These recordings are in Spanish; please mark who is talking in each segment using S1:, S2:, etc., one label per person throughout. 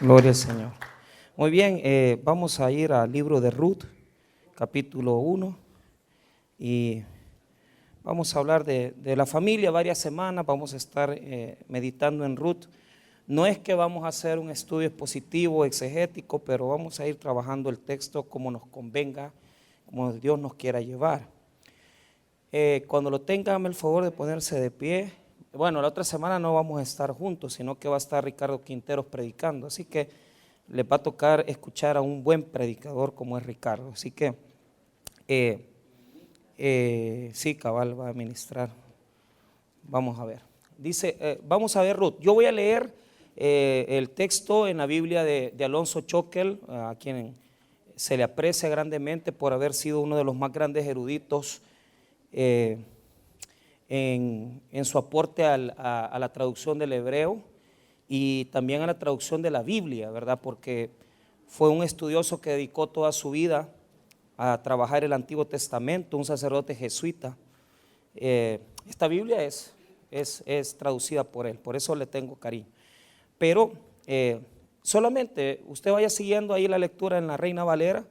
S1: Gloria al Señor. Muy bien, vamos a ir al libro de Ruth, capítulo 1, y vamos a hablar de la familia varias semanas. Vamos a estar meditando en Ruth. No es que vamos a hacer un estudio expositivo, exegético, pero vamos a ir trabajando el texto como nos convenga, como Dios nos quiera llevar. Cuando lo tengan, háganme el favor de ponerse de pie. Bueno, la otra semana no vamos a estar juntos, sino que va a estar Ricardo Quinteros predicando, así que les va a tocar escuchar a un buen predicador como es Ricardo. Así que sí, cabal va a ministrar. Vamos a ver. Dice, vamos a ver Ruth. Yo voy a leer el texto en la Biblia de Alonso Choquel, a quien se le aprecia grandemente por haber sido uno de los más grandes eruditos en su aporte a la traducción del hebreo y también a la traducción de la Biblia, ¿verdad? Porque fue un estudioso que dedicó toda su vida a trabajar el Antiguo Testamento, un sacerdote jesuita. Esta Biblia es traducida por él, por eso le tengo cariño. Pero solamente usted vaya siguiendo ahí la lectura en la Reina Valera.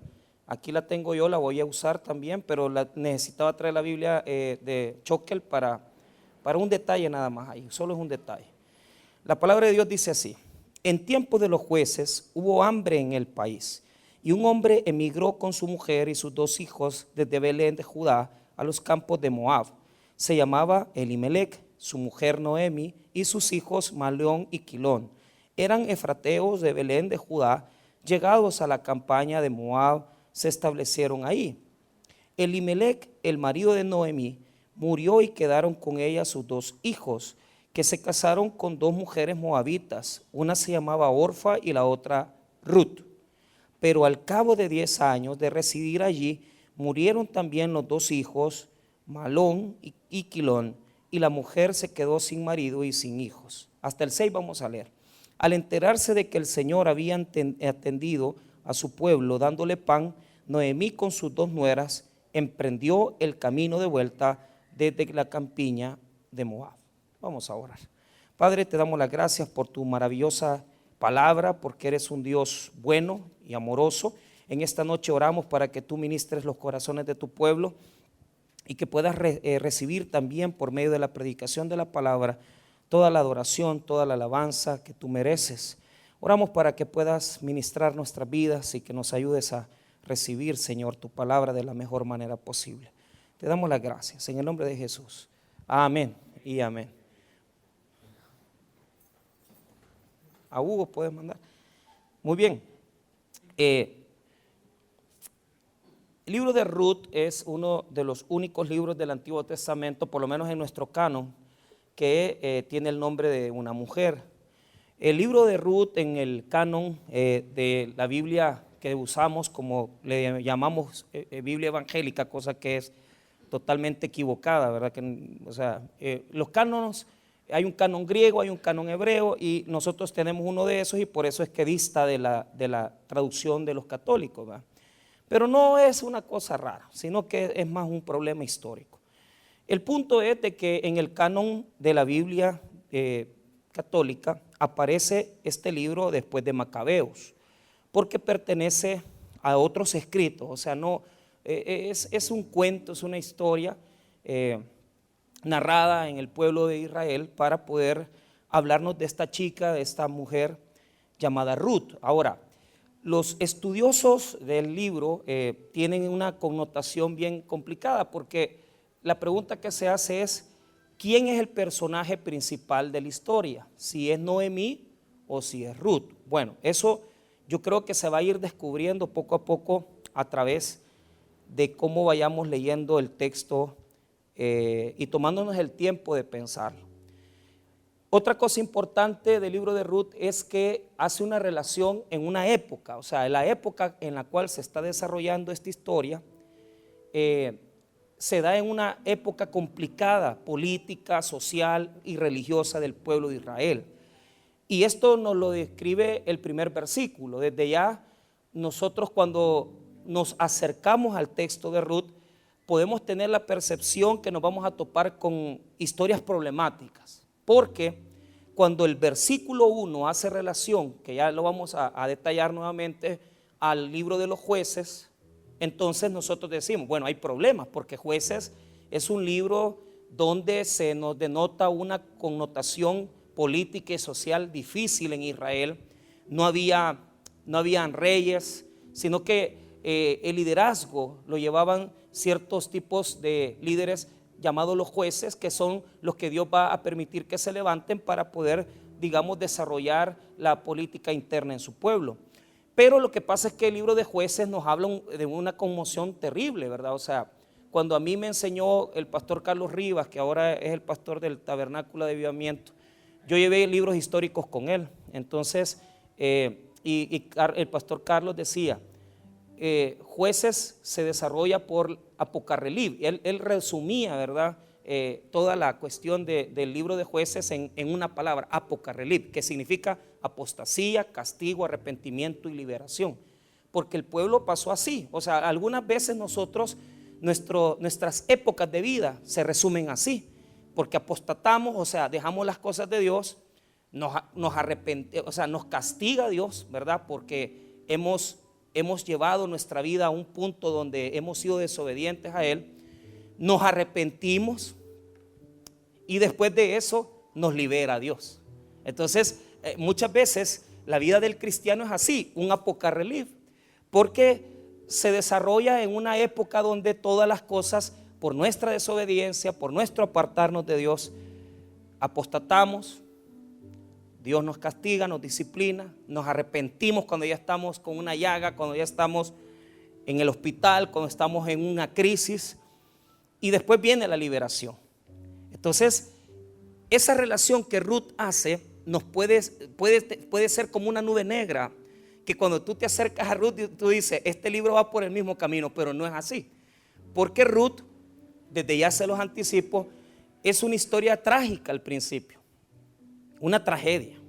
S1: Aquí la tengo yo, la voy a usar también, pero necesitaba traer la Biblia de Choquel para un detalle nada más ahí, solo es un detalle. La palabra de Dios dice así: en tiempos de los jueces hubo hambre en el país, y un hombre emigró con su mujer y sus 2 hijos desde Belén de Judá a los campos de Moab. Se llamaba Elimelec, su mujer Noemi y sus hijos Maleón y Quilón. Eran efrateos de Belén de Judá, llegados a la campaña de Moab, se establecieron ahí. Elimelec, el marido de Noemi, murió y quedaron con ella sus 2 hijos, que se casaron con 2 mujeres moabitas. Una se llamaba Orfa y la otra Ruth. Pero al cabo de 10 años de residir allí, murieron también los 2 hijos, Malón y Quilón, y la mujer se quedó sin marido y sin hijos. Hasta el 6 vamos a leer. Al enterarse de que el Señor había atendido a su pueblo dándole pan, Noemí con sus 2 nueras emprendió el camino de vuelta desde la campiña de Moab. Vamos a orar. Padre, te damos las gracias por tu maravillosa palabra, porque eres un Dios bueno y amoroso. En esta noche oramos para que tú ministres los corazones de tu pueblo y que puedas recibir también por medio de la predicación de la palabra toda la adoración, toda la alabanza que tú mereces. Oramos para que puedas ministrar nuestras vidas y que nos ayudes a recibir, Señor, tu palabra de la mejor manera posible. Te damos las gracias en el nombre de Jesús. Amén y amén. A Hugo puedes mandar. Muy bien. El libro de Ruth es uno de los únicos libros del Antiguo Testamento, por lo menos en nuestro canon, que tiene el nombre de una mujer. El libro de Ruth en el canon de la Biblia que usamos, como le llamamos Biblia evangélica, cosa que es totalmente equivocada, ¿verdad? Los cánones, hay un canon griego, hay un canon hebreo, y nosotros tenemos uno de esos, y por eso es que dista de la traducción de los católicos, ¿verdad? Pero no es una cosa rara, sino que es más un problema histórico. El punto es de que en el canon de la Biblia católica aparece este libro después de Macabeos, porque pertenece a otros escritos. O sea, no es un cuento, es una historia narrada en el pueblo de Israel para poder hablarnos de esta chica, de esta mujer llamada Ruth. Ahora, los estudiosos del libro tienen una connotación bien complicada, porque la pregunta que se hace es: ¿quién es el personaje principal de la historia? Si es Noemí o si es Ruth. Bueno, eso yo creo que se va a ir descubriendo poco a poco a través de cómo vayamos leyendo el texto y tomándonos el tiempo de pensarlo. Otra cosa importante del libro de Ruth es que hace una relación en una época, o sea, en la época en la cual se está desarrollando esta historia, se da en una época complicada, política, social y religiosa del pueblo de Israel. Y esto nos lo describe el primer versículo. Desde ya nosotros, cuando nos acercamos al texto de Ruth, podemos tener la percepción que nos vamos a topar con historias problemáticas, porque cuando el versículo 1 hace relación, que ya lo vamos a detallar nuevamente, al libro de los Jueces, entonces nosotros decimos, bueno, hay problemas, porque Jueces es un libro donde se nos denota una connotación política y social difícil en Israel. No habían reyes, sino que el liderazgo lo llevaban ciertos tipos de líderes llamados los jueces, que son los que Dios va a permitir que se levanten para poder, digamos, desarrollar la política interna en su pueblo. Pero lo que pasa es que el libro de Jueces nos habla de una conmoción terrible, ¿verdad? O sea, cuando a mí me enseñó el pastor Carlos Rivas, que ahora es el pastor del Tabernáculo de Avivamiento, yo llevé libros históricos con él. Entonces, el pastor Carlos decía, Jueces se desarrolla por Apocarrelib. Él resumía, ¿verdad?, toda la cuestión del libro de Jueces en una palabra, Apocarrelib, que significa apostasía, castigo, arrepentimiento y liberación. Porque el pueblo pasó así. O sea, algunas veces nosotros, nuestras épocas de vida se resumen así, porque apostatamos, o sea, dejamos las cosas de Dios, nos arrepentimos, o sea, nos castiga Dios, ¿verdad? Porque hemos llevado nuestra vida a un punto donde hemos sido desobedientes a Él, nos arrepentimos y después de eso nos libera Dios. Entonces, muchas veces la vida del cristiano es así, un apocarrelib, porque se desarrolla en una época donde todas las cosas, por nuestra desobediencia, por nuestro apartarnos de Dios, apostatamos. Dios nos castiga, nos disciplina, nos arrepentimos cuando ya estamos con una llaga, cuando ya estamos en el hospital, cuando estamos en una crisis, y después viene la liberación. Entonces, esa relación que Ruth hace nos puede ser como una nube negra, que cuando tú te acercas a Ruth, tú dices, este libro va por el mismo camino, pero no es así. Porque Ruth, desde ya se los anticipo, es una historia trágica al principio. Una tragedia,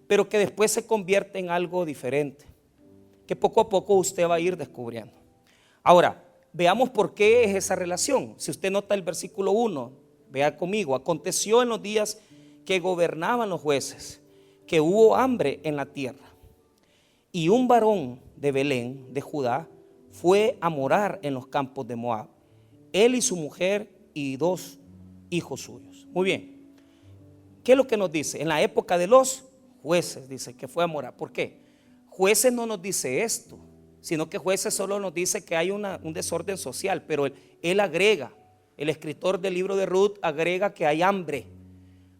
S1: pero que después se convierte en algo diferente, que poco a poco usted va a ir descubriendo. Ahora, veamos por qué es esa relación. Si usted nota el versículo 1, vea conmigo, aconteció en los días que gobernaban los jueces, que hubo hambre en la tierra, y un varón de Belén, de Judá, fue a morar en los campos de Moab, él y su mujer y 2 hijos suyos. Muy bien. ¿Qué es lo que nos dice? En la época de los jueces, dice que fue a morar. ¿Por qué? Jueces no nos dice esto, sino que Jueces solo nos dice que hay un desorden social, pero él agrega, el escritor del libro de Ruth agrega que hay hambre,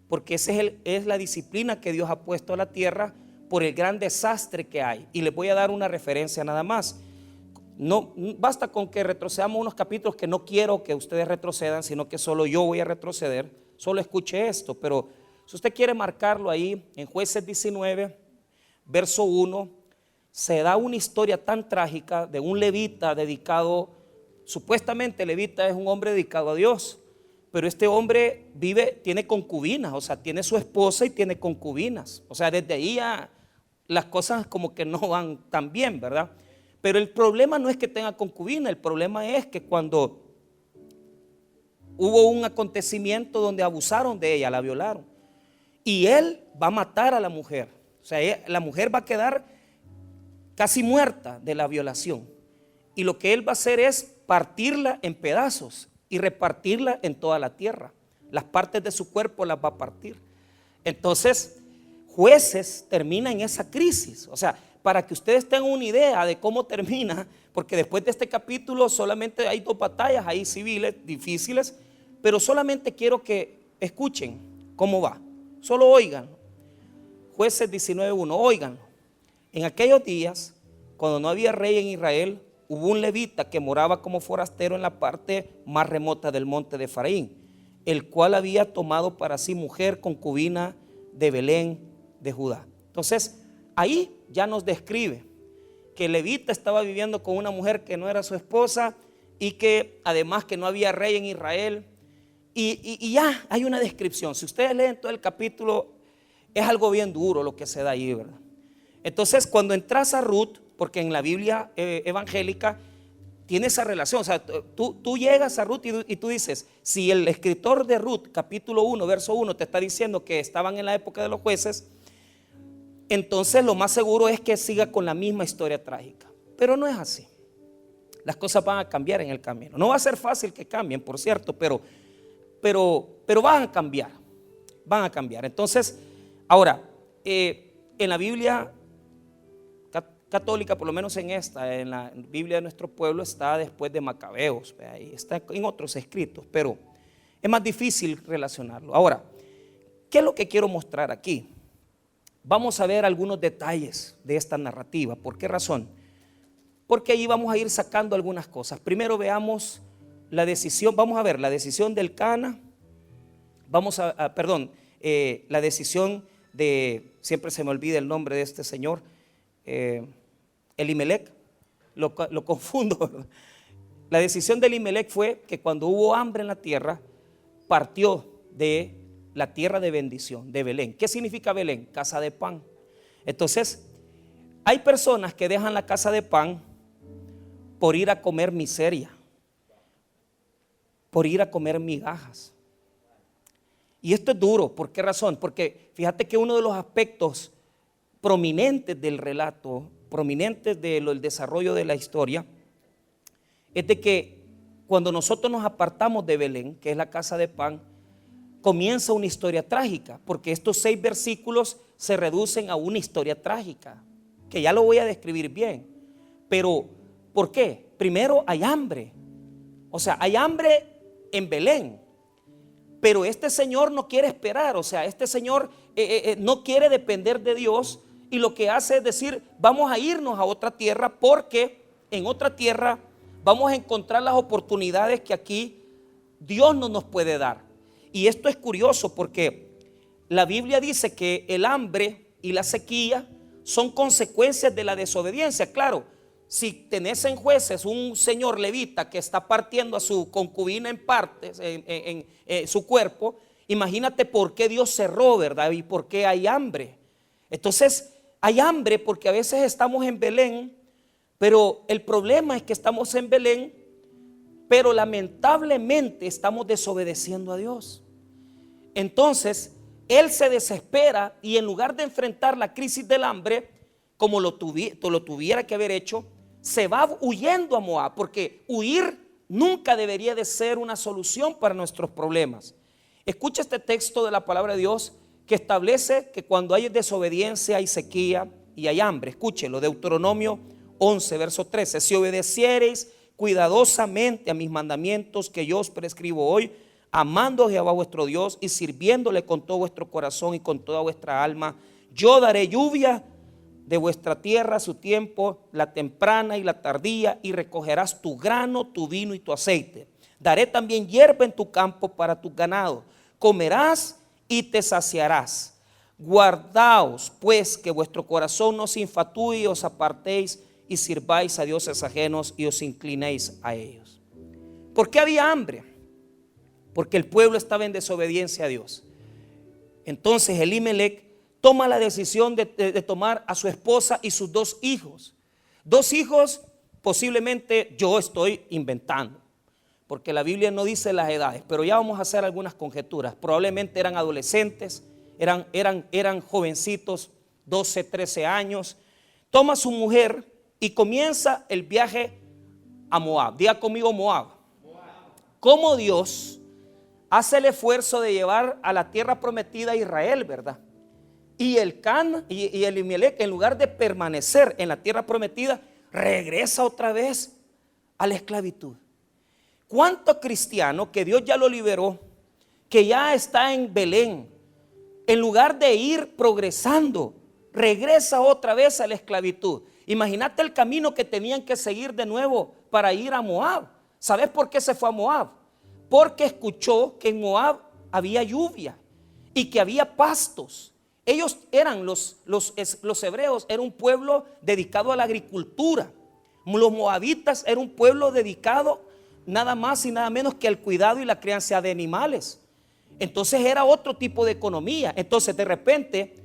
S1: porque esa es la disciplina que Dios ha puesto a la tierra por el gran desastre que hay. Y les voy a dar una referencia nada más. No basta con que retrocedamos unos capítulos, que no quiero que ustedes retrocedan, sino que solo yo voy a retroceder. Solo escuche esto, pero si usted quiere marcarlo ahí, en Jueces 19, verso 1, se da una historia tan trágica de un levita dedicado, supuestamente levita es un hombre dedicado a Dios, pero este hombre tiene concubinas, o sea, tiene su esposa y tiene concubinas. O sea, desde ahí ya las cosas como que no van tan bien, ¿verdad? Pero el problema no es que tenga concubina, el problema es que cuando hubo un acontecimiento donde abusaron de ella, la violaron, y él va a matar a la mujer. O sea, la mujer va a quedar casi muerta de la violación, y lo que él va a hacer es partirla en pedazos y repartirla en toda la tierra. Las partes de su cuerpo las va a partir. Entonces, Jueces termina en esa crisis. O sea, para que ustedes tengan una idea de cómo termina, porque después de este capítulo solamente hay 2 batallas ahí civiles difíciles, pero solamente quiero que escuchen cómo va. Solo oigan. Jueces 19:1, oigan. En aquellos días, cuando no había rey en Israel, hubo un levita que moraba como forastero en la parte más remota del monte de Efraín, el cual había tomado para sí mujer concubina de Belén de Judá. Entonces, ahí ya nos describe que el levita estaba viviendo con una mujer que no era su esposa, y que además que no había rey en Israel, y ya hay una descripción. Si ustedes leen todo el capítulo, es algo bien duro lo que se da ahí, ¿verdad? Entonces, cuando entras a Ruth, porque en la Biblia evangélica tiene esa relación. O sea, tú llegas a Ruth y tú dices, si el escritor de Ruth, capítulo 1, verso 1, te está diciendo que estaban en la época de los jueces, entonces lo más seguro es que siga con la misma historia trágica. Pero no es así. Las cosas van a cambiar en el camino. No va a ser fácil que cambien, por cierto, pero van a cambiar. Van a cambiar. Entonces, ahora, en la Biblia católica, por lo menos en la Biblia de nuestro pueblo, está después de Macabeos, ahí está en otros escritos, pero es más difícil relacionarlo. Ahora, ¿qué es lo que quiero mostrar aquí? Vamos a ver algunos detalles de esta narrativa. ¿Por qué razón? Porque ahí vamos a ir sacando algunas cosas. Primero veamos la decisión, vamos a ver la decisión del Cana, la decisión de, siempre se me olvida el nombre de este señor, Elimelec, lo confundo, ¿verdad? La decisión de Elimelec fue que cuando hubo hambre en la tierra, partió de la tierra de bendición, de Belén. ¿Qué significa Belén? Casa de pan. Entonces, hay personas que dejan la casa de pan por ir a comer miseria, por ir a comer migajas. Y esto es duro. ¿Por qué razón? Porque fíjate que uno de los aspectos prominentes del relato, prominentes del desarrollo de la historia, es de que cuando nosotros nos apartamos de Belén, que es la casa de pan, comienza una historia trágica, porque estos 6 versículos se reducen a una historia trágica, que ya lo voy a describir bien. Pero, ¿por qué? Primero hay hambre. O sea, hay hambre en Belén. Pero este señor no quiere esperar. O sea, este señor no quiere depender de Dios. Y lo que hace es decir, vamos a irnos a otra tierra, porque en otra tierra vamos a encontrar las oportunidades que aquí Dios no nos puede dar. Y esto es curioso porque la Biblia dice que el hambre y la sequía son consecuencias de la desobediencia. Claro, si tenés en Jueces un señor levita que está partiendo a su concubina en partes, en su cuerpo, imagínate por qué Dios cerró, ¿verdad? Y por qué hay hambre. Entonces, hay hambre porque a veces estamos en Belén, pero el problema es que estamos en Belén, pero lamentablemente estamos desobedeciendo a Dios. Entonces, él se desespera y en lugar de enfrentar la crisis del hambre, como lo tuviera que haber hecho, se va huyendo a Moab, porque huir nunca debería de ser una solución para nuestros problemas. Escucha este texto de la palabra de Dios que establece que cuando hay desobediencia hay sequía y hay hambre. Escúchelo, Deuteronomio 11, verso 13. Si obedeciereis cuidadosamente a mis mandamientos que yo os prescribo hoy, amando a Jehová vuestro Dios y sirviéndole con todo vuestro corazón y con toda vuestra alma, yo daré lluvia de vuestra tierra a su tiempo, la temprana y la tardía, y recogerás tu grano, tu vino y tu aceite. Daré también hierba en tu campo para tu ganado. Comerás y te saciarás. Guardaos pues que vuestro corazón no se infatúe y os apartéis y sirváis a dioses ajenos y os inclinéis a ellos. ¿Por qué había hambre? Porque el pueblo estaba en desobediencia a Dios. Entonces Elimelec toma la decisión de tomar a su esposa y sus 2 hijos. 2 hijos posiblemente yo estoy inventando, porque la Biblia no dice las edades, pero ya vamos a hacer algunas conjeturas. Probablemente eran adolescentes, eran jovencitos, 12, 13 años. Toma a su mujer y comienza el viaje a Moab. Diga conmigo Moab. Como Dios hace el esfuerzo de llevar a la tierra prometida a Israel, ¿verdad? Y el Can y el Elimelec, en lugar de permanecer en la tierra prometida, regresa otra vez a la esclavitud. ¿Cuánto cristiano que Dios ya lo liberó, que ya está en Belén, en lugar de ir progresando, regresa otra vez a la esclavitud? Imagínate el camino que tenían que seguir de nuevo para ir a Moab. ¿Sabes por qué se fue a Moab? Porque escuchó que en Moab había lluvia y que había pastos. Ellos eran los hebreos, era un pueblo dedicado a la agricultura. Los moabitas era un pueblo dedicado nada más y nada menos que al cuidado y la crianza de animales. Entonces era otro tipo de economía. Entonces de repente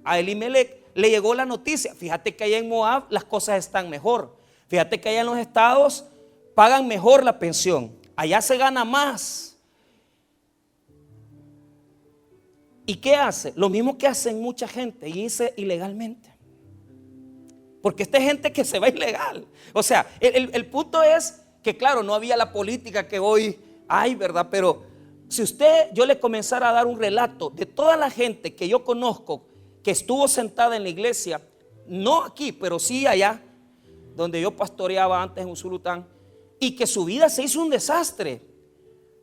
S1: a Elimelec le llegó la noticia: fíjate que allá en Moab las cosas están mejor. Fíjate que allá en los estados pagan mejor la pensión, allá se gana más. ¿Y qué hace? Lo mismo que hacen mucha gente, y dice ilegalmente. Porque esta es gente que se va ilegal. O sea, el punto es que claro, no había la política que hoy hay, ¿verdad? Pero si yo le comenzara a dar un relato de toda la gente que yo conozco que estuvo sentada en la iglesia, no aquí, pero sí allá, donde yo pastoreaba antes en Usulután, y que su vida se hizo un desastre.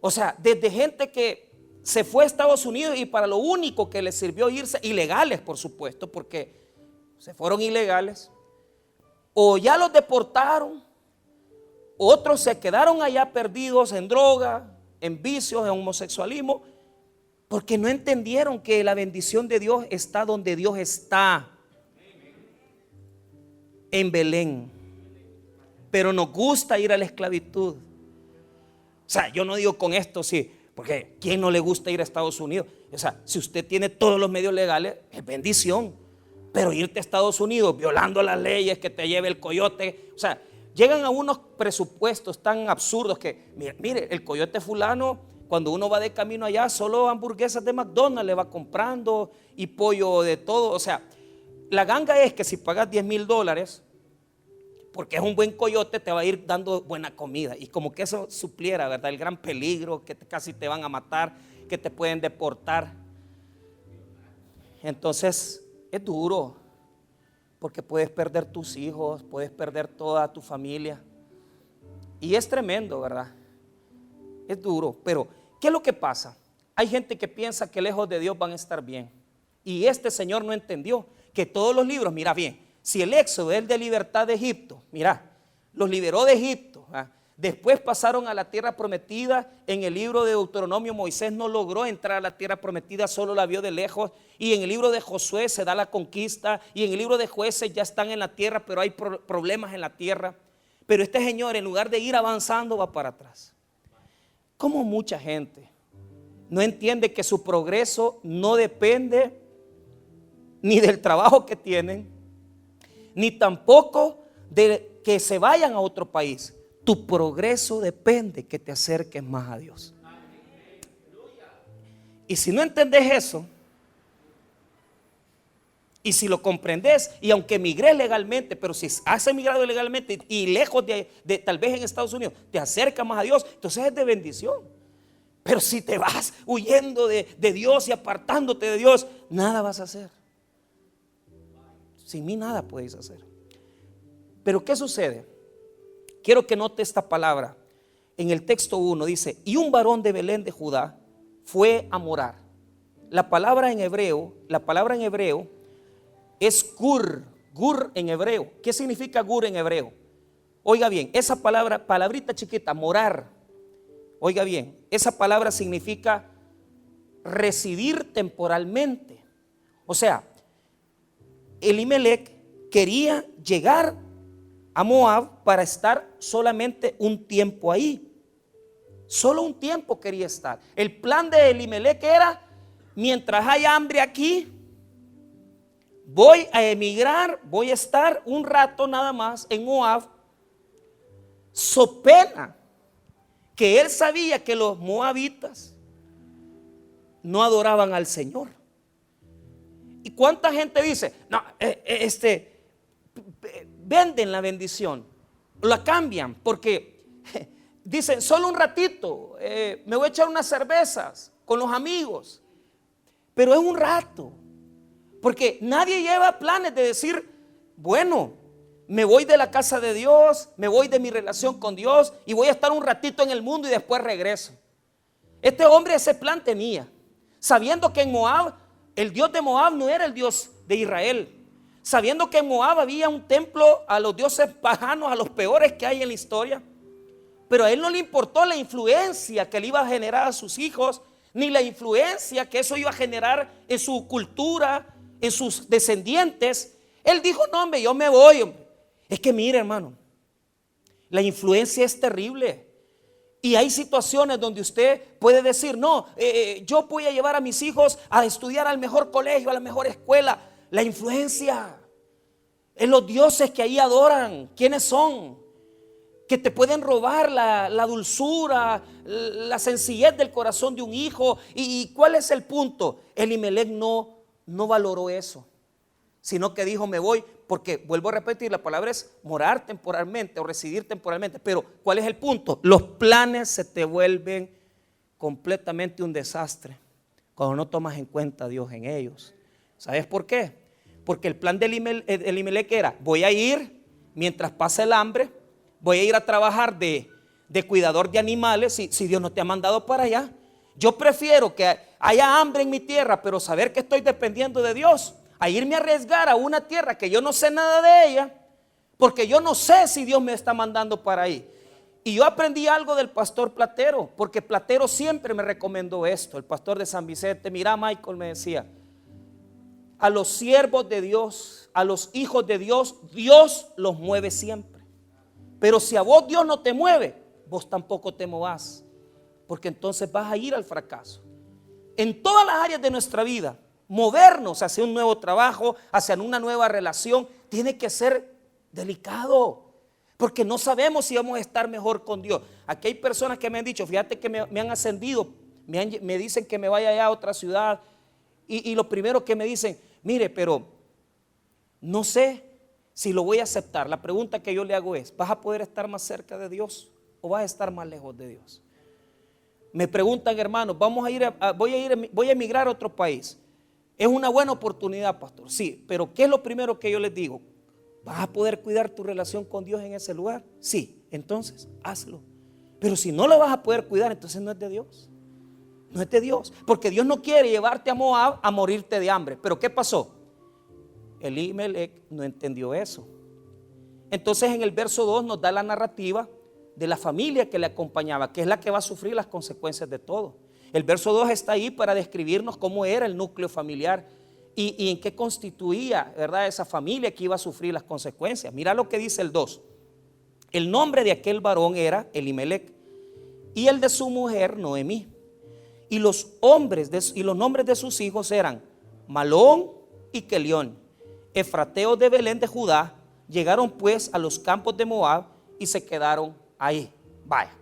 S1: O sea, desde gente que se fue a Estados Unidos y para lo único que les sirvió irse, ilegales por supuesto, porque se fueron ilegales, o ya los deportaron, otros se quedaron allá perdidos en droga, en vicios, en homosexualismo, porque no entendieron que la bendición de Dios está donde Dios está, en Belén. Pero nos gusta ir a la esclavitud. O sea, yo no digo con esto, sí, porque ¿quién no le gusta ir a Estados Unidos? O sea, si usted tiene todos los medios legales, es bendición. Pero irte a Estados Unidos violando las leyes, que te lleve el coyote, o sea, llegan a unos presupuestos tan absurdos que, mire, el coyote fulano, cuando uno va de camino allá, solo hamburguesas de McDonald's le va comprando y pollo de todo. O sea, la ganga es que si pagas $10,000, porque es un buen coyote, te va a ir dando buena comida. Y como que eso supliera, ¿verdad? El gran peligro, que casi te van a matar, que te pueden deportar. Entonces, es duro, porque puedes perder tus hijos, puedes perder toda tu familia. Y es tremendo, ¿verdad? Es duro, pero ¿qué es lo que pasa? Hay gente que piensa que lejos de Dios van a estar bien. Y este señor no entendió que todos los libros, mira bien, si el Éxodo es el de libertad de Egipto, mira, los liberó de Egipto, ¿ah? Después pasaron a la tierra prometida. En el libro de Deuteronomio, Moisés no logró entrar a la tierra prometida, solo la vio de lejos. Y en el libro de Josué se da la conquista. Y en el libro de Jueces ya están en la tierra, pero hay problemas en la tierra. Pero este señor, en lugar de ir avanzando, va para atrás. Como mucha gente no entiende que su progreso no depende ni del trabajo que tienen, ni tampoco de que se vayan a otro país. Tu progreso depende que te acerques más a Dios. Y si no entendés eso, y si lo comprendes, y aunque emigres legalmente, pero si has emigrado legalmente y lejos de tal vez en Estados Unidos, te acercas más a Dios, entonces es de bendición. Pero si te vas huyendo de Dios y apartándote de Dios, nada vas a hacer. Sin mí nada puedes hacer. Pero ¿qué sucede? Quiero que note esta palabra. En el texto 1 dice: y un varón de Belén de Judá fue a morar. La palabra en hebreo es gur. Gur en hebreo. ¿Qué significa gur en hebreo? Oiga bien, esa palabra, palabrita chiquita, morar. Oiga bien, esa palabra significa residir temporalmente. O sea, Elimelech quería llegar a Moab para estar solamente un tiempo ahí. Solo un tiempo quería estar. El plan de Elimelech era: mientras hay hambre aquí, voy a emigrar, voy a estar un rato nada más en Moab, so pena que él sabía que los moabitas no adoraban al Señor. ¿Y cuánta gente dice: no, venden la bendición, la cambian porque dicen solo un ratito, me voy a echar unas cervezas con los amigos, pero es un rato, porque nadie lleva planes de decir: bueno, me voy de la casa de Dios, me voy de mi relación con Dios y voy a estar un ratito en el mundo y después regreso. Este hombre ese plan tenía, sabiendo que en Moab, el Dios de Moab no era el Dios de Israel, sabiendo que en Moab había un templo a los dioses paganos, a los peores que hay en la historia. Pero a él no le importó la influencia que le iba a generar a sus hijos, ni la influencia que eso iba a generar en su cultura, en sus descendientes. Él dijo: no, hombre, yo me voy, hombre. Es que mire, hermano, la influencia es terrible. Y hay situaciones donde usted puede decir: no, yo voy a llevar a mis hijos a estudiar al mejor colegio, a la mejor escuela. La influencia en los dioses que ahí adoran, ¿quiénes son? que te pueden robar la dulzura, la sencillez del corazón de un hijo. ¿Y cuál es el punto? Elimelec no valoró eso, sino que dijo: me voy, porque vuelvo a repetir, la palabra es morar temporalmente o residir temporalmente. Pero ¿cuál es el punto? Los planes se te vuelven completamente un desastre cuando no tomas en cuenta a Dios en ellos. ¿Sabes por qué? Porque el plan de Elimelec era: voy a ir mientras pasa el hambre, voy a ir a trabajar de cuidador de animales. Si Dios no te ha mandado para allá, yo prefiero que haya hambre en mi tierra, pero saber que estoy dependiendo de Dios, a irme a arriesgar a una tierra que yo no sé nada de ella, porque yo no sé si Dios me está mandando para ahí. Y yo aprendí algo del pastor Platero, porque Platero siempre me recomendó esto, el pastor de San Vicente. Mira, Michael, me decía: a los siervos de Dios, a los hijos de Dios, Dios los mueve siempre. Pero si a vos Dios no te mueve, vos tampoco te movás, porque entonces vas a ir al fracaso. En todas las áreas de nuestra vida, movernos hacia un nuevo trabajo, hacia una nueva relación, tiene que ser delicado, porque no sabemos si vamos a estar mejor con Dios. Aquí hay personas que me han dicho: fíjate que me han ascendido, me dicen que me vaya allá a otra ciudad, y lo primero que me dicen: mire, pero no sé si lo voy a aceptar. La pregunta que yo le hago es: ¿vas a poder estar más cerca de Dios o vas a estar más lejos de Dios? Me preguntan: hermanos, voy a emigrar a otro país. ¿Es una buena oportunidad, pastor? Sí, pero ¿qué es lo primero que yo les digo? ¿Vas a poder cuidar tu relación con Dios en ese lugar? Sí, entonces hazlo. Pero si no lo vas a poder cuidar, entonces no es de Dios. No es de Dios, porque Dios no quiere llevarte a Moab a morirte de hambre. Pero ¿qué pasó? Elimelec no entendió eso. Entonces en el verso 2 nos da la narrativa de la familia que le acompañaba, que es la que va a sufrir las consecuencias de todo. El verso 2 está ahí para describirnos cómo era el núcleo familiar y en qué constituía, ¿verdad?, esa familia que iba a sufrir las consecuencias. Mira lo que dice el 2. El nombre de aquel varón era Elimelec y el de su mujer Noemí. Y los nombres de sus hijos eran Malón y Quelión, efrateos de Belén de Judá. Llegaron pues a los campos de Moab y se quedaron ahí. Vaya,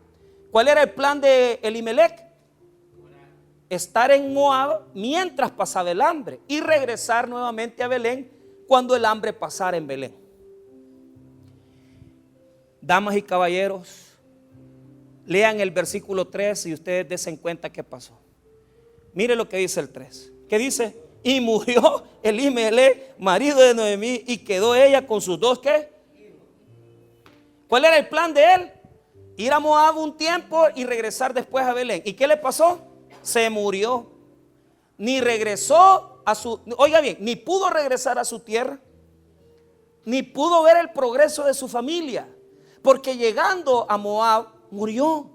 S1: ¿cuál era el plan de Elimelec? Estar en Moab mientras pasaba el hambre y regresar nuevamente a Belén cuando el hambre pasara en Belén. Damas y caballeros, lean el versículo 3 y ustedes desen cuenta qué pasó. Mire lo que dice el 3. ¿Qué dice? Y murió Elimelec, marido de Noemí, y quedó ella con sus dos ¿qué? ¿Cuál era el plan de él? Ir a Moab un tiempo y regresar después a Belén. ¿Y qué le pasó? Se murió. Ni regresó a su, oiga bien, ni pudo regresar a su tierra, ni pudo ver el progreso de su familia, porque llegando a Moab murió,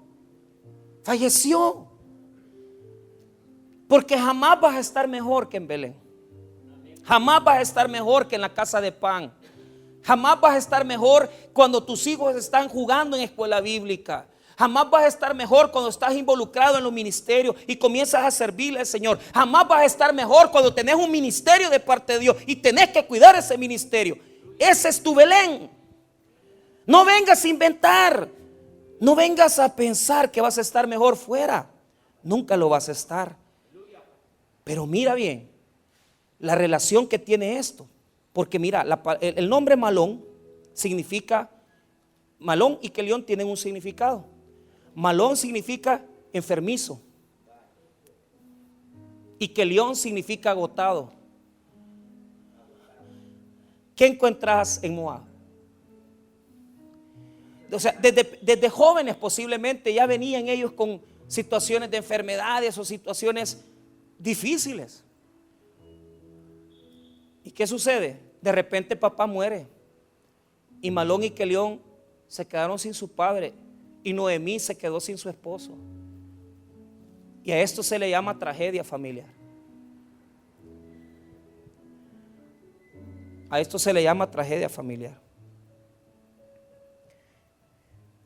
S1: falleció. Porque jamás vas a estar mejor que en Belén. Jamás vas a estar mejor que en la casa de pan. Jamás vas a estar mejor cuando tus hijos están jugando en escuela bíblica. Jamás vas a estar mejor cuando estás involucrado en los ministerios y comienzas a servirle al Señor. Jamás vas a estar mejor cuando tenés un ministerio de parte de Dios y tenés que cuidar ese ministerio. Ese es tu Belén. No vengas a inventar. No vengas a pensar que vas a estar mejor fuera. Nunca lo vas a estar. Pero mira bien la relación que tiene esto. Porque mira, el nombre Malón significa, Malón y Quelión tienen un significado. Malón significa enfermizo y Quelión significa agotado. ¿Qué encuentras en Moab? O sea, desde jóvenes posiblemente ya venían ellos con situaciones de enfermedades o situaciones difíciles. ¿Y qué sucede? De repente papá muere y Malón y Quelión se quedaron sin su padre y Noemí se quedó sin su esposo. Y a esto se le llama tragedia familiar. A esto se le llama tragedia familiar.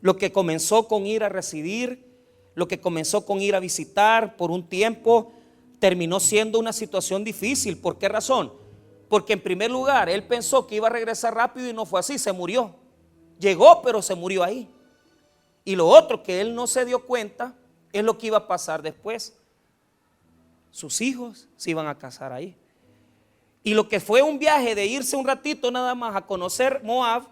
S1: Lo que comenzó con ir a residir, lo que comenzó con ir a visitar por un tiempo, terminó siendo una situación difícil. ¿Por qué razón? Porque en primer lugar, él pensó que iba a regresar rápido y no fue así, se murió. Llegó, pero se murió ahí. Y lo otro que él no se dio cuenta es lo que iba a pasar después. Sus hijos se iban a casar ahí. Y lo que fue un viaje de irse un ratito nada más a conocer Moab,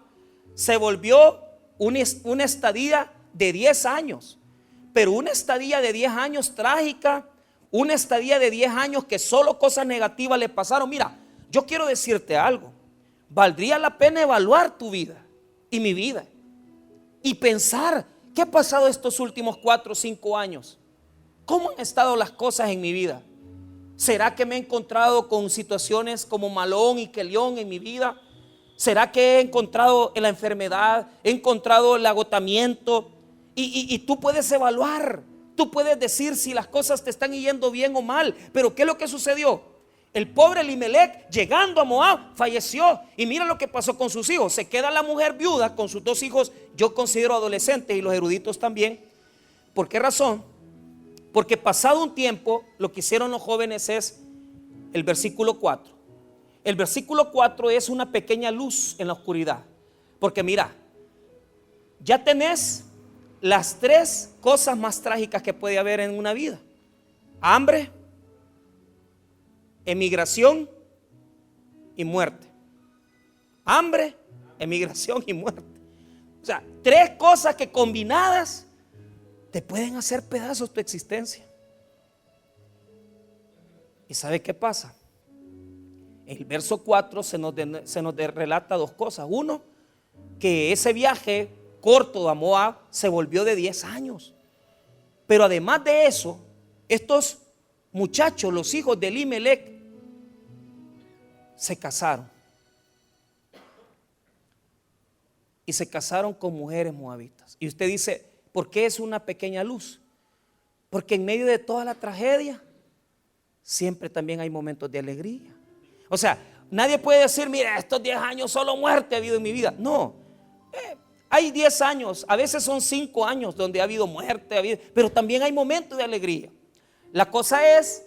S1: se volvió una estadía de 10 años. Pero una estadía de 10 años trágica, una estadía de 10 años que solo cosas negativas le pasaron. Mira, yo quiero decirte algo. Valdría la pena evaluar tu vida y mi vida y pensar, ¿qué ha pasado estos últimos 4 o 5 años? ¿Cómo han estado las cosas en mi vida? ¿Será que me he encontrado con situaciones como Malón y Kelión en mi vida? ¿Será que he encontrado la enfermedad? ¿He encontrado el agotamiento? Y tú puedes evaluar, tú puedes decir si las cosas te están yendo bien o mal. Pero ¿qué es lo que sucedió? El pobre Elimelec, llegando a Moab, falleció. Y mira lo que pasó con sus hijos. Se queda la mujer viuda con sus 2 hijos, yo considero adolescentes y los eruditos también. ¿Por qué razón? Porque pasado un tiempo, lo que hicieron los jóvenes es el versículo 4. El versículo 4 es una pequeña luz en la oscuridad. Porque mira, ya tenés las 3 cosas más trágicas que puede haber en una vida: hambre, emigración y muerte. Hambre, emigración y muerte. O sea, 3 cosas que combinadas te pueden hacer pedazos tu existencia. ¿Y sabe qué pasa? En el verso 4 se nos relata 2 cosas. Uno, que ese viaje corto a Moab se volvió de 10 años. Pero además de eso, estos muchachos, los hijos de Elimelec, se casaron. Y se casaron con mujeres moabitas. Y usted dice, ¿por qué es una pequeña luz? Porque en medio de toda la tragedia siempre también hay momentos de alegría. O sea, nadie puede decir, mira, estos 10 años solo muerte ha habido en mi vida. No, hay 10 años, a veces son 5 años donde ha habido muerte, pero también hay momentos de alegría. La cosa es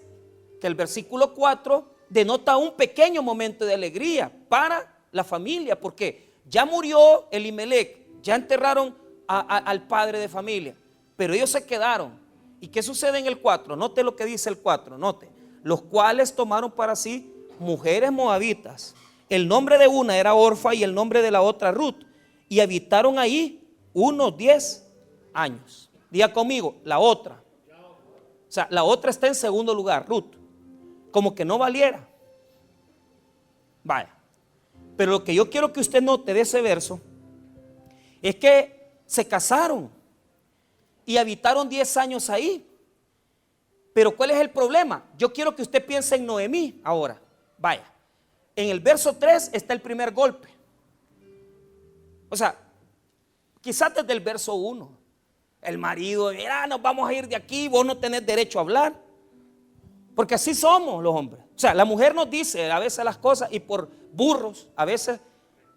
S1: que el versículo 4 denota un pequeño momento de alegría para la familia, porque ya murió Elimelec, ya enterraron al padre de familia, pero ellos se quedaron. ¿Y qué sucede en el 4? Note lo que dice el 4, note: los cuales tomaron para sí mujeres moabitas. El nombre de una era Orfa y el nombre de la otra Ruth, y habitaron ahí unos 10 años. Diga conmigo, la otra. O sea, la otra está en segundo lugar, Ruth, como que no valiera. Vaya. Pero lo que yo quiero que usted note de ese verso es que se casaron y habitaron 10 años ahí. Pero ¿cuál es el problema? Yo quiero que usted piense en Noemí ahora. Vaya, en el verso 3 está el primer golpe. O sea, quizás desde el verso 1, el marido, mira, nos vamos a ir de aquí, vos no tenés derecho a hablar. Porque así somos los hombres. O sea, la mujer nos dice a veces las cosas y por burros, a veces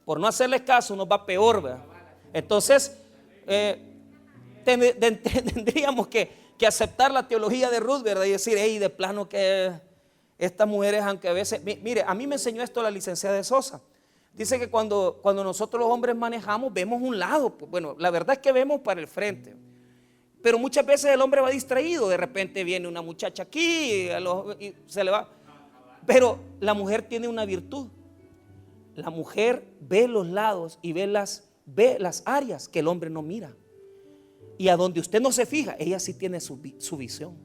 S1: por no hacerles caso nos va peor, ¿verdad? Entonces, tendríamos que aceptar la teología de Ruth, ¿verdad? Y decir, hey, de plano que estas mujeres, aunque a veces, mire, a mí me enseñó esto la licenciada de Sosa. Dice que cuando nosotros los hombres manejamos, vemos un lado. Bueno, la verdad es que vemos para el frente. Pero muchas veces el hombre va distraído. De repente viene una muchacha aquí y se le va. Pero la mujer tiene una virtud. La mujer ve los lados y ve las áreas que el hombre no mira. Y a donde usted no se fija, ella sí tiene su visión.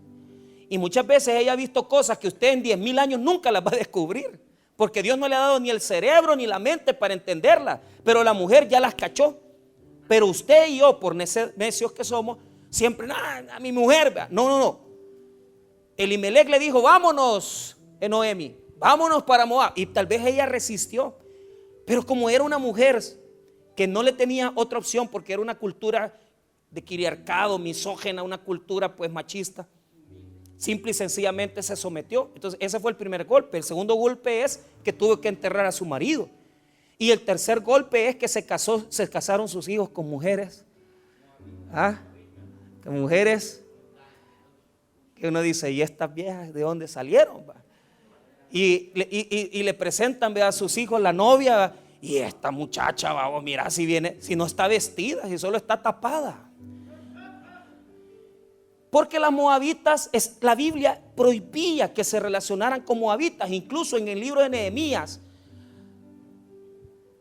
S1: Y muchas veces ella ha visto cosas que usted en 10,000 años nunca las va a descubrir, porque Dios no le ha dado ni el cerebro ni la mente para entenderlas. Pero la mujer ya las cachó. Pero usted y yo, por necios que somos, siempre, a mi mujer, no. Elimelec le dijo, vámonos, Noemi, vámonos para Moab. Y tal vez ella resistió. Pero como era una mujer que no le tenía otra opción, porque era una cultura de quiriarcado, misógena, una cultura pues machista, simple y sencillamente se sometió. Entonces ese fue el primer golpe. El segundo golpe es que tuvo que enterrar a su marido. Y el tercer golpe es que se casaron sus hijos con mujeres, con mujeres que uno dice, ¿y estas viejas de dónde salieron? Y le presentan a sus hijos la novia, y esta muchacha, vamos, mira si viene, si no está vestida, si solo está tapada. Porque las moabitas, la Biblia prohibía que se relacionaran con moabitas. Incluso en el libro de Nehemías,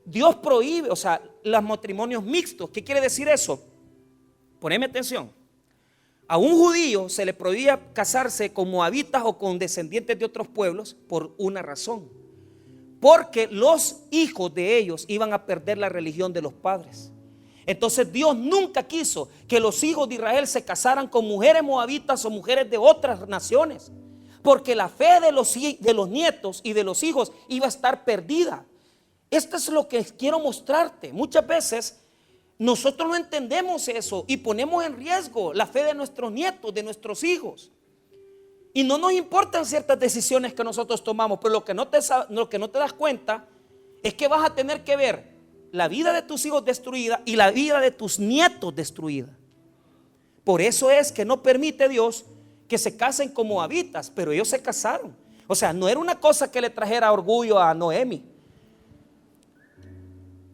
S1: Dios prohíbe, o sea, los matrimonios mixtos. ¿Qué quiere decir eso? Poneme atención. A un judío se le prohibía casarse con moabitas o con descendientes de otros pueblos por una razón. Porque los hijos de ellos iban a perder la religión de los padres. Entonces Dios nunca quiso que los hijos de Israel se casaran con mujeres moabitas o mujeres de otras naciones, porque la fe de los nietos y de los hijos iba a estar perdida. Esto es lo que quiero mostrarte. Muchas veces nosotros no entendemos eso y ponemos en riesgo la fe de nuestros nietos, de nuestros hijos. Y no nos importan ciertas decisiones que nosotros tomamos, pero lo que no te das cuenta es que vas a tener que ver la vida de tus hijos destruida y la vida de tus nietos destruida. Por eso es que no permite Dios que se casen como moabitas, pero ellos se casaron. O sea, no era una cosa que le trajera orgullo a Noemi.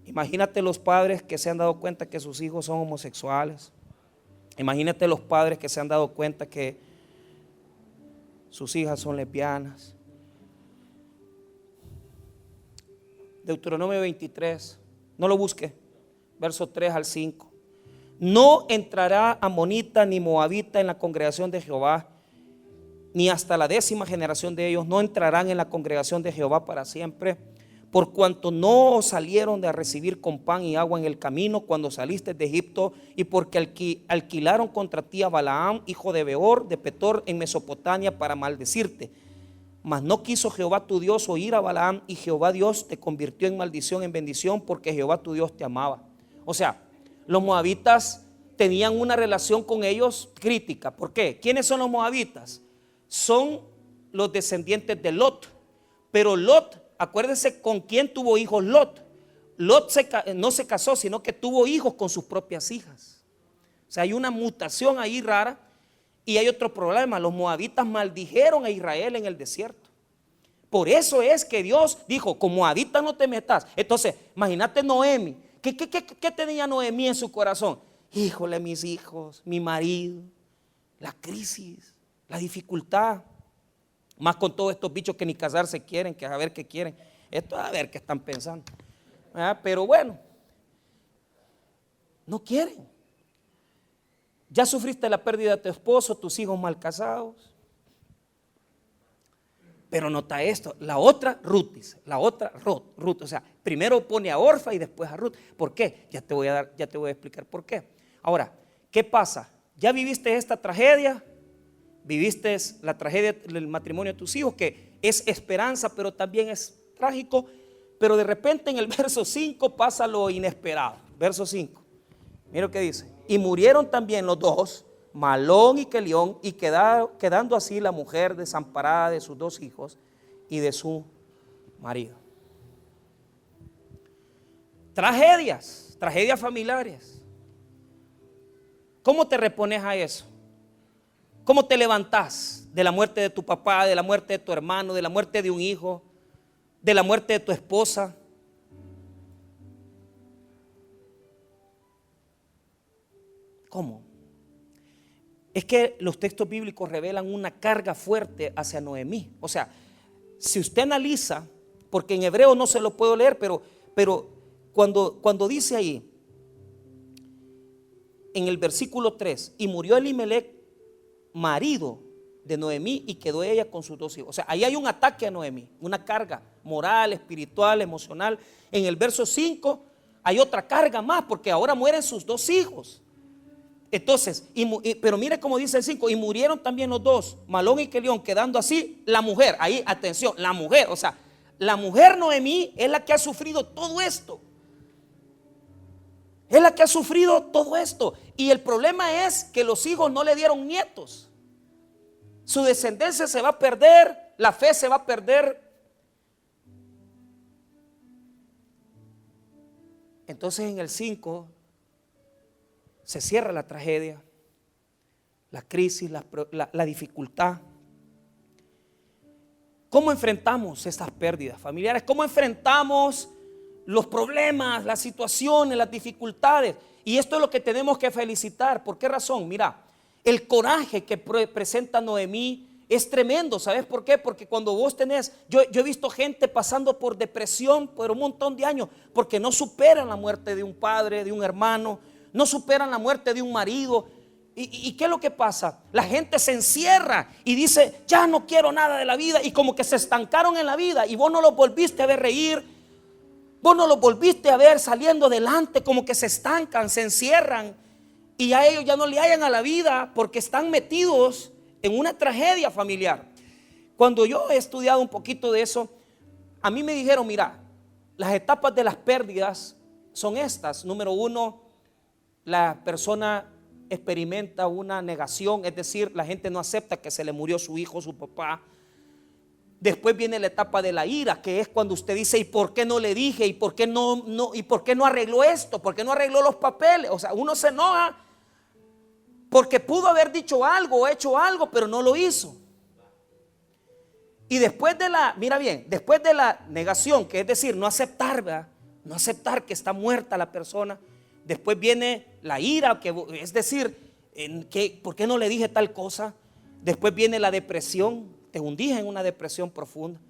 S1: Imagínate los padres que se han dado cuenta que sus hijos son homosexuales. Imagínate los padres que se han dado cuenta que sus hijas son lesbianas. Deuteronomio 23, no lo busque, verso 3 al 5. No entrará amonita ni moabita en la congregación de Jehová, ni hasta la 10ª generación de ellos no entrarán en la congregación de Jehová para siempre, por cuanto no salieron a recibir con pan y agua en el camino cuando saliste de Egipto, y porque alquilaron contra ti a Balaam, hijo de Beor, de Petor, en Mesopotamia, para maldecirte. Mas no quiso Jehová tu Dios oír a Balaam, y Jehová Dios te convirtió en maldición en bendición, porque Jehová tu Dios te amaba. O sea, los moabitas tenían una relación con ellos crítica. ¿Por qué? ¿Quiénes son los moabitas? Son los descendientes de Lot. Pero Lot, acuérdense con quién tuvo hijos Lot. Lot no se casó, sino que tuvo hijos con sus propias hijas. O sea, hay una mutación ahí rara. Y hay otro problema: los moabitas maldijeron a Israel en el desierto. Por eso es que Dios dijo: con moabitas no te metas. Entonces, imagínate Noemi. ¿Qué tenía Noemi en su corazón? Híjole, mis hijos, mi marido, la crisis, la dificultad. Más con todos estos bichos que ni casarse quieren, que a ver qué quieren. Esto a ver qué están pensando. Pero bueno, no quieren. Ya sufriste la pérdida de tu esposo, tus hijos mal casados. Pero nota esto, la otra Ruth dice, la otra Ruth, o sea, primero pone a Orfa y después a Ruth. ¿Por qué? Ya te voy a explicar por qué. Ahora, ¿qué pasa? Ya viviste esta tragedia, viviste la tragedia del matrimonio de tus hijos, que es esperanza, pero también es trágico. Pero de repente en el verso 5 pasa lo inesperado. Verso 5, mira lo que dice: y murieron también los dos, Malón y Kelión, y quedando así la mujer desamparada de sus 2 hijos y de su marido. Tragedias familiares. ¿Cómo te repones a eso? ¿Cómo te levantás de la muerte de tu papá, de la muerte de tu hermano, de la muerte de un hijo, de la muerte de tu esposa? ¿Cómo? Es que los textos bíblicos revelan una carga fuerte hacia Noemí. O sea, si usted analiza, porque en hebreo no se lo puedo leer, pero cuando dice ahí, en el versículo 3, y murió Elimelech, marido de Noemí, y quedó ella con sus 2 hijos. O sea, ahí hay un ataque a Noemí, una carga moral, espiritual, emocional. En el verso 5 hay otra carga más, porque ahora mueren sus 2 hijos. Entonces, pero mire cómo dice el 5: y murieron también los 2, Malón y Kelión, quedando así la mujer. Ahí, atención, la mujer, o sea, la mujer Noemí es la que ha sufrido todo esto. Es la que ha sufrido todo esto. Y el problema es que los hijos no le dieron nietos. Su descendencia se va a perder, la fe se va a perder. Entonces en el 5 se cierra la tragedia, la crisis, la dificultad. ¿Cómo enfrentamos estas pérdidas familiares? ¿Cómo enfrentamos los problemas, las situaciones, las dificultades? Y esto es lo que tenemos que felicitar. ¿Por qué razón? Mira, El coraje que presenta Noemí es tremendo. ¿Sabes por qué? Porque cuando vos tenés, yo he visto gente pasando por depresión por un montón de años porque no superan la muerte de un padre, de un hermano, no superan la muerte de un marido. ¿Y qué es lo que pasa? La gente se encierra y dice, ya no quiero nada de la vida, y como que se estancaron en la vida, y vos no los volviste a ver reír, vos no los volviste a ver saliendo adelante, como que se estancan, se encierran, y a ellos ya no le hallan a la vida porque están metidos en una tragedia familiar. Cuando yo he estudiado un poquito de eso, a mí me dijeron, mira, las etapas de las pérdidas son estas. Número uno, la persona experimenta una negación, es decir, la gente no acepta que se le murió su hijo, su papá. Después viene la etapa de la ira, que es cuando usted dice, ¿y por qué no le dije? ¿Y por qué y por qué no arregló esto? ¿Por qué no arregló los papeles? O sea, uno se enoja porque pudo haber dicho algo o hecho algo, pero no lo hizo. Y después de mira bien, después de la negación, que es decir, no aceptar, ¿verdad? No aceptar que está muerta la persona. Después viene la ira, que es decir, ¿por qué no le dije tal cosa? Después viene la depresión, te hundís en una depresión profunda.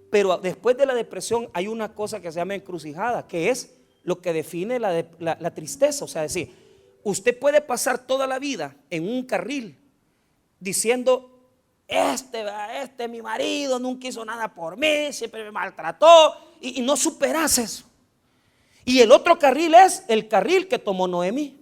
S1: Pero después de la depresión hay una cosa que se llama encrucijada, que es lo que define la tristeza. O sea, decir, usted puede pasar toda la vida en un carril diciendo, mi marido nunca hizo nada por mí, siempre me maltrató, y no superas eso. Y el otro carril es el carril que tomó Noemí,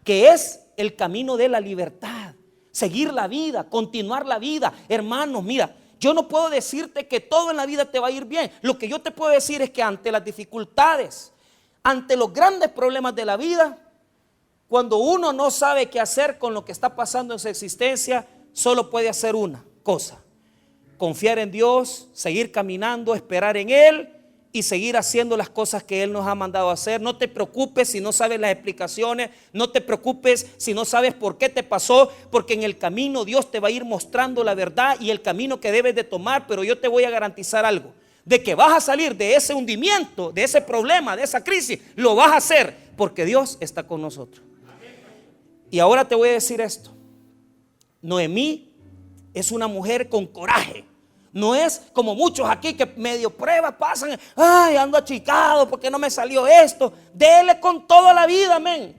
S1: que es el camino de la libertad, seguir la vida, continuar la vida. Hermanos, mira, yo no puedo decirte que todo en la vida te va a ir bien. Lo que yo te puedo decir es que ante las dificultades, ante los grandes problemas de la vida, cuando uno no sabe qué hacer con lo que está pasando en su existencia, solo puede hacer una cosa: confiar en Dios, seguir caminando, esperar en Él y seguir haciendo las cosas que Él nos ha mandado a hacer. No te preocupes si no sabes las explicaciones, no te preocupes si no sabes por qué te pasó, porque en el camino Dios te va a ir mostrando la verdad y el camino que debes de tomar. Pero yo te voy a garantizar algo, de que vas a salir de ese hundimiento, de ese problema, de esa crisis. Lo vas a hacer porque Dios está con nosotros. Y ahora te voy a decir esto: Noemí es una mujer con coraje. No es como muchos aquí que medio pruebas pasan, ay, ando achicado porque no me salió esto. Dele con toda la vida, amén.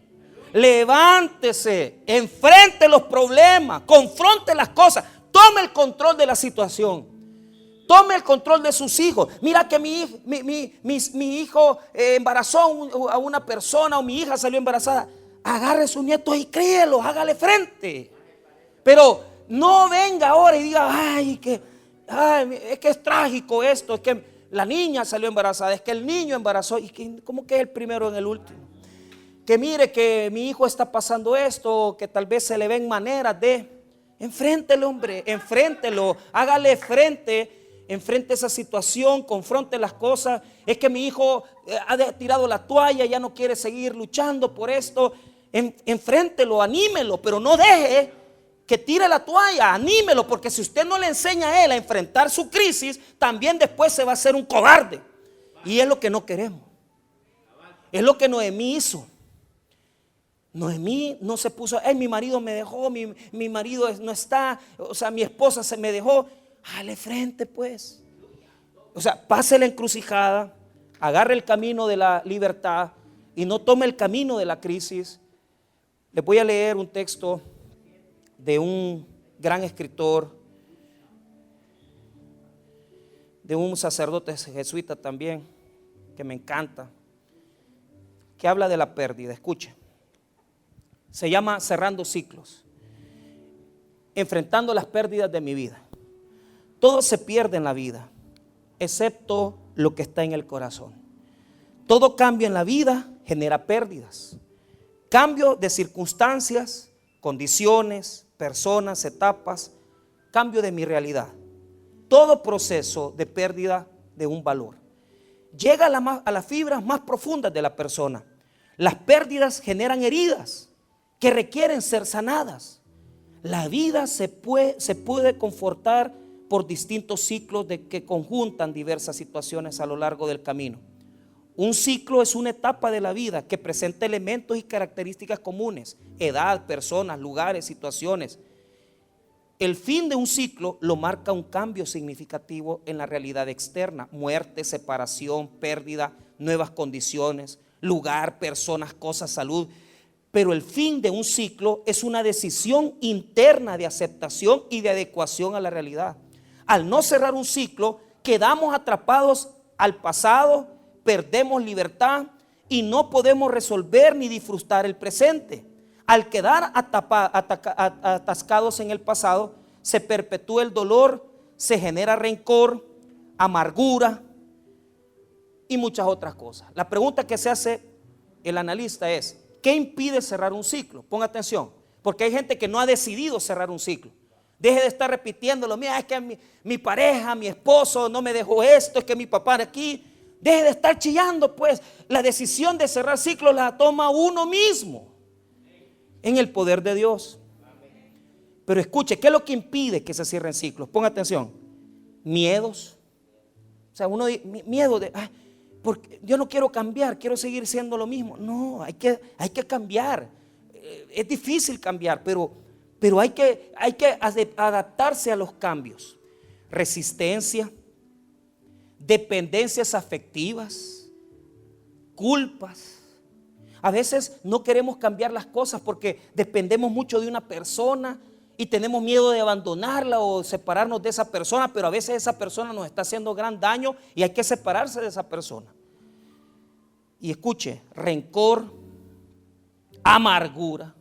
S1: Levántese, enfrente los problemas, confronte las cosas, tome el control de la situación, tome el control de sus hijos. Mira que mi hijo embarazó a una persona, o mi hija salió embarazada. Agarre a sus nietos y críelos, hágale frente. Pero no venga ahora y diga, ay, es que es trágico esto, es que la niña salió embarazada, es que el niño embarazó, y que, ¿cómo que es el primero en el último? Que mire que mi hijo está pasando esto, que tal vez se le ven maneras de. Enfréntelo, hombre, enfréntelo, hágale frente, enfrente esa situación, confronte las cosas. Es que mi hijo ha tirado la toalla, ya no quiere seguir luchando por esto. Enfréntelo, anímelo, pero no deje que tire la toalla, anímelo, porque si usted no le enseña a él a enfrentar su crisis, también después se va a hacer un cobarde. Y es lo que no queremos. Es lo que Noemí hizo. Noemí no se puso, mi marido me dejó, mi marido no está, o sea, mi esposa se me dejó. Dale frente, pues. O sea, pase la encrucijada, agarre el camino de la libertad y no tome el camino de la crisis. Les voy a leer un texto de un gran escritor, de un sacerdote jesuita también, que me encanta, que habla de la pérdida. Escuche, se llama Cerrando Ciclos, enfrentando las pérdidas de mi vida. Todo se pierde en la vida, excepto lo que está en el corazón. Todo cambio en la vida genera pérdidas. Cambio de circunstancias, condiciones, personas, etapas, cambio de mi realidad. Todo proceso de pérdida de un valor llega a las fibras más profundas de la persona. Las pérdidas generan heridas que requieren ser sanadas. La vida se puede confortar por distintos ciclos que conjuntan diversas situaciones a lo largo del camino. Un ciclo es una etapa de la vida que presenta elementos y características comunes, edad, personas, lugares, situaciones. El fin de un ciclo lo marca un cambio significativo en la realidad externa: muerte, separación, pérdida, nuevas condiciones, lugar, personas, cosas, salud. Pero el fin de un ciclo es una decisión interna de aceptación y de adecuación a la realidad. Al no cerrar un ciclo, quedamos atrapados al pasado, perdemos libertad y no podemos resolver ni disfrutar el presente. Al quedar atascados en el pasado, se perpetúa el dolor, se genera rencor, amargura y muchas otras cosas. La pregunta que se hace el analista es: ¿qué impide cerrar un ciclo? Ponga atención, porque hay gente que no ha decidido cerrar un ciclo. Deje de estar repitiéndolo: mira, es que mi pareja, mi esposo no me dejó esto, es que mi papá aquí. Deje de estar chillando, pues. La decisión de cerrar ciclos la toma uno mismo en el poder de Dios. Pero escuche, ¿qué es lo que impide que se cierren ciclos? Ponga atención: miedos. O sea, uno miedo de, porque yo no quiero cambiar, quiero seguir siendo lo mismo. No, hay que cambiar. Es difícil cambiar, pero hay que adaptarse a los cambios. Resistencia, dependencias afectivas, culpas. A veces no queremos cambiar las cosas porque dependemos mucho de una persona y tenemos miedo de abandonarla o separarnos de esa persona, pero a veces esa persona nos está haciendo gran daño y hay que separarse de esa persona. Y escuche, rencor, amargura.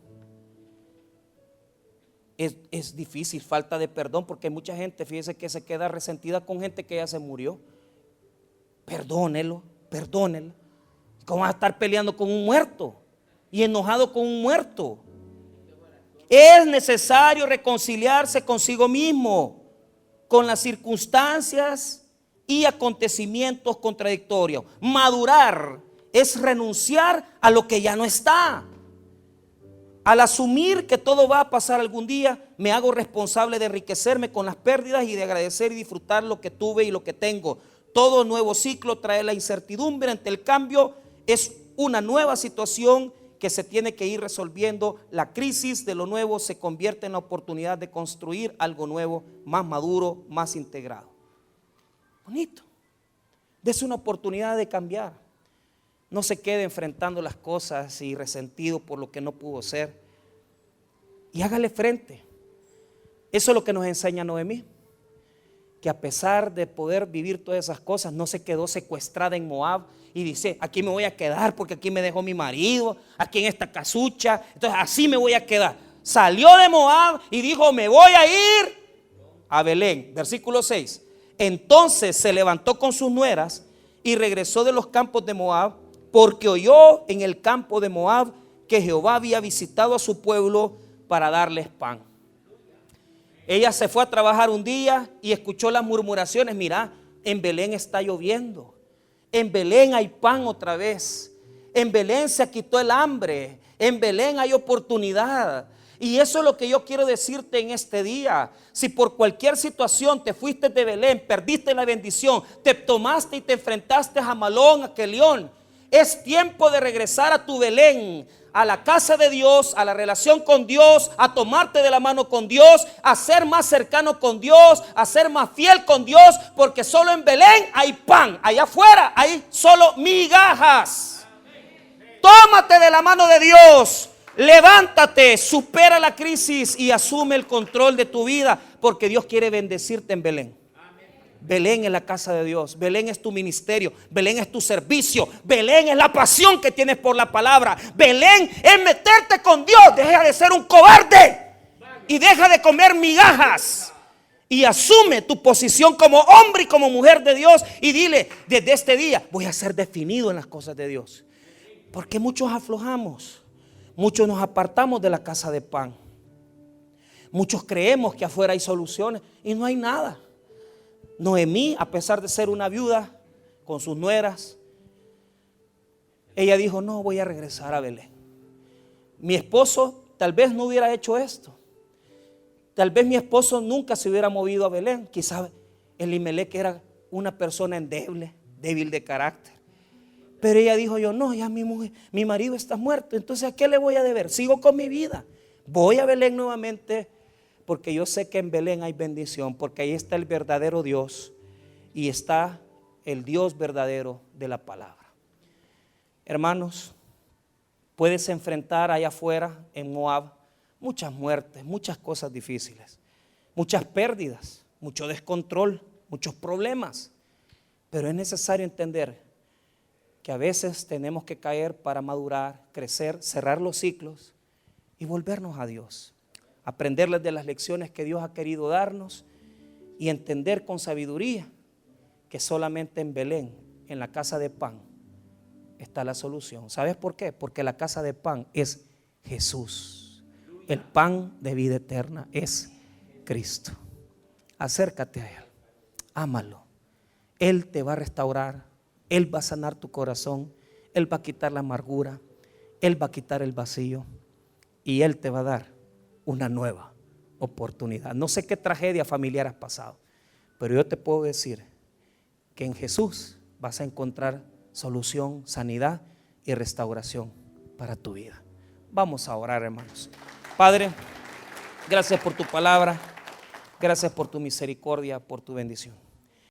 S1: Es difícil, falta de perdón, porque hay mucha gente, fíjese, que se queda resentida con gente que ya se murió. Perdónelo. ¿Cómo vas a estar peleando con un muerto y enojado con un muerto? Es necesario reconciliarse consigo mismo, con las circunstancias y acontecimientos contradictorios. Madurar es renunciar a lo que ya no está. Al asumir que todo va a pasar algún día, me hago responsable de enriquecerme con las pérdidas y de agradecer y disfrutar lo que tuve y lo que tengo. Todo nuevo ciclo trae la incertidumbre ante el cambio. Es una nueva situación que se tiene que ir resolviendo. La crisis de lo nuevo se convierte en la oportunidad de construir algo nuevo, más maduro, más integrado. Bonito. Dese una oportunidad de cambiar. No se quede enfrentando las cosas y resentido por lo que no pudo ser. Y hágale frente. Eso es lo que nos enseña Noemí, que a pesar de poder vivir todas esas cosas, no se quedó secuestrada en Moab y dice: aquí me voy a quedar porque aquí me dejó mi marido, aquí en esta casucha, entonces así me voy a quedar. Salió de Moab y dijo: me voy a ir a Belén. Versículo 6. Entonces se levantó con sus nueras y regresó de los campos de Moab, porque oyó en el campo de Moab que Jehová había visitado a su pueblo para darles pan. Ella se fue a trabajar un día y escuchó las murmuraciones: mira, en Belén está lloviendo, en Belén hay pan otra vez, en Belén se quitó el hambre, en Belén hay oportunidad. Y eso es lo que yo quiero decirte en este día. Si por cualquier situación te fuiste de Belén, perdiste la bendición, te tomaste y te enfrentaste a Malón, a Kelión, es tiempo de regresar a tu Belén, a la casa de Dios, a la relación con Dios, a tomarte de la mano con Dios, a ser más cercano con Dios, a ser más fiel con Dios, porque solo en Belén hay pan, allá afuera hay solo migajas. Tómate de la mano de Dios, levántate, supera la crisis y asume el control de tu vida, porque Dios quiere bendecirte en Belén. Belén es la casa de Dios, Belén es tu ministerio, Belén es tu servicio, Belén es la pasión que tienes por la palabra, Belén es meterte con Dios. Deja de ser un cobarde y deja de comer migajas y asume tu posición como hombre y como mujer de Dios y dile: desde este día voy a ser definido en las cosas de Dios. Porque muchos aflojamos, muchos nos apartamos de la casa de pan, muchos creemos que afuera hay soluciones y no hay nada. Noemí, a pesar de ser una viuda con sus nueras, ella dijo: no, voy a regresar a Belén. Mi esposo tal vez no hubiera hecho esto. Tal vez mi esposo nunca se hubiera movido a Belén. Quizás Elimelec era una persona endeble, débil de carácter. Pero ella dijo, yo no, ya mi marido está muerto, entonces ¿a qué le voy a deber? Sigo con mi vida. Voy a Belén nuevamente, porque yo sé que en Belén hay bendición, porque ahí está el verdadero Dios y está el Dios verdadero de la palabra. Hermanos, puedes enfrentar allá afuera en Moab muchas muertes, muchas cosas difíciles, muchas pérdidas, mucho descontrol, muchos problemas. Pero es necesario entender que a veces tenemos que caer para madurar, crecer, cerrar los ciclos y volvernos a Dios. Aprenderles de las lecciones que Dios ha querido darnos y entender con sabiduría que solamente en Belén, en la casa de pan, está la solución. ¿Sabes por qué? Porque la casa de pan es Jesús. El pan de vida eterna es Cristo. Acércate a Él, ámalo. Él te va a restaurar, Él va a sanar tu corazón, Él va a quitar la amargura, Él va a quitar el vacío y Él te va a dar una nueva oportunidad. No sé qué tragedia familiar has pasado, pero yo te puedo decir que en Jesús vas a encontrar solución, sanidad y restauración para tu vida. Vamos a orar, hermanos. Padre, gracias por tu palabra, gracias por tu misericordia, por tu bendición.